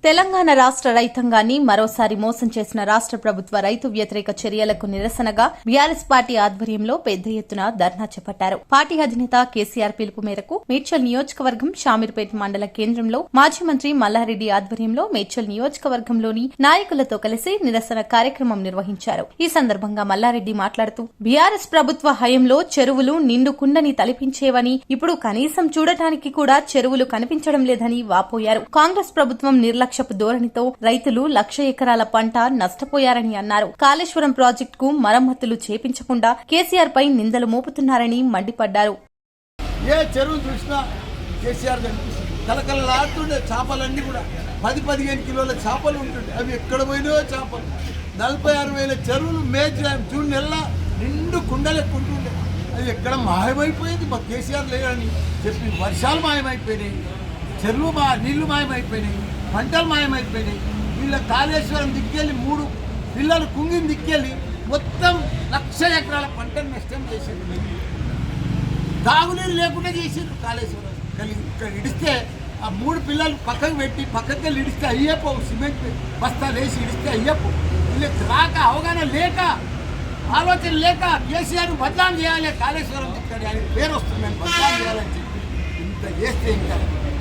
తెలంగాణ రాష్ట్ర రైతాంగాన్ని మరోసారి మోసం చేసిన రాష్ట్ర ప్రభుత్వ రైతు వ్యతిరేక చర్యలకు నిరసనగా బీఆర్ఎస్ పార్టీ ఆధ్వర్యంలో పెద్ద ఎత్తున ధర్నా చేపట్టారు. పార్టీ అధినేత కేసీఆర్ పిలుపు మేరకు మేడ్చల్ నియోజకవర్గం షామీర్పేట్ మండల కేంద్రంలో మాజీ మంత్రి మల్లారెడ్డి ఆధ్వర్యంలో మేడ్చల్ నియోజకవర్గంలోని నాయకులతో కలిసి నిరసన కార్యక్రమం నిర్వహించారు. ఈ సందర్భంగా మల్లారెడ్డి మాట్లాడుతూ బీఆర్ఎస్ ప్రభుత్వ హయంలో చెరువులు నిండు కుండని తలపించేవని, ఇప్పుడు కనీసం చూడటానికి కూడా చెరువులు కనిపించడం లేదని వాపోయారు. కాంగ్రెస్ ప్రభుత్వం నిర్లక్ష్యపు ధోరణితో రైతులు 1,00,000 ఎకరాల పంట నష్టపోయారని అన్నారు. కాళేశ్వరం ప్రాజెక్టుకు మరమ్మతులు చేపించకుండా కేసీఆర్ పై నిందలు మోపుతున్నారని మండిపడ్డారు. ఏ చెరువు చూసినా కేసీఆర్ కలకలలాడుతుండే చేపలన్నీ కూడా 10-15 కిలోల చేపలు ఉంటుండే. అవి ఎక్కడ పోయినాయో చేపలు. 46,000 చెరువులు మే జూన్ నెల నిండు కుండలెక్కుంటుండే. అది ఎక్కడ మాయమైపోయింది. మా కేసీఆర్ లేదని చెప్పి వర్షాలు మాయమైపోయినాయి, చెరువులు నీళ్లు మాయమైపోయినాయి, పంటలు మాయమైపోయినాయి. వీళ్ళ కాళేశ్వరం దిక్కెళ్ళి 3 పిల్లలు కుంగిని దిక్కెళ్ళి మొత్తం 1,00,000 ఎకరాల పంటను నష్టం చేసేది. తాగునీరు లేకుండా చేసిండ్రు కాళేశ్వరం. ఇక్కడ ఇడిస్తే ఆ 3 పిల్లలు పక్కకు పెట్టి పక్కకి ఇడిస్తే అయ్యప్ప సిమెంట్ బస్తాలు వేసి ఇడిస్తే అయ్యప్ప. వీళ్ళకి రాక అవగాహన లేక ఆలోచన లేక కేసీఆర్ బదలాం చేయాలి, కాళేశ్వరం దిక్కాడు అని పేరు వస్తుందని బదలాం చేయాలని చెప్పి ఇంత చేస్తే ఇంకా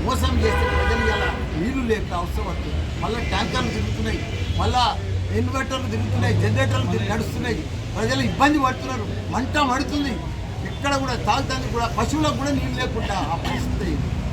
మోసం చేస్తే ప్రజలు ఇలా నీళ్లు లేక అవసరం వస్తుంది. మళ్ళీ ట్యాంకర్లు తిరుగుతున్నాయి, మళ్ళా ఇన్వర్టర్లు తిరుగుతున్నాయి, జనరేటర్లు నడుస్తున్నాయి. ప్రజలు ఇబ్బంది పడుతున్నారు, మంట మడుతుంది. ఎక్కడ కూడా తాగుతానికి కూడా పశువులకు కూడా నీళ్ళు లేకుండా ఆ పరిస్థితి.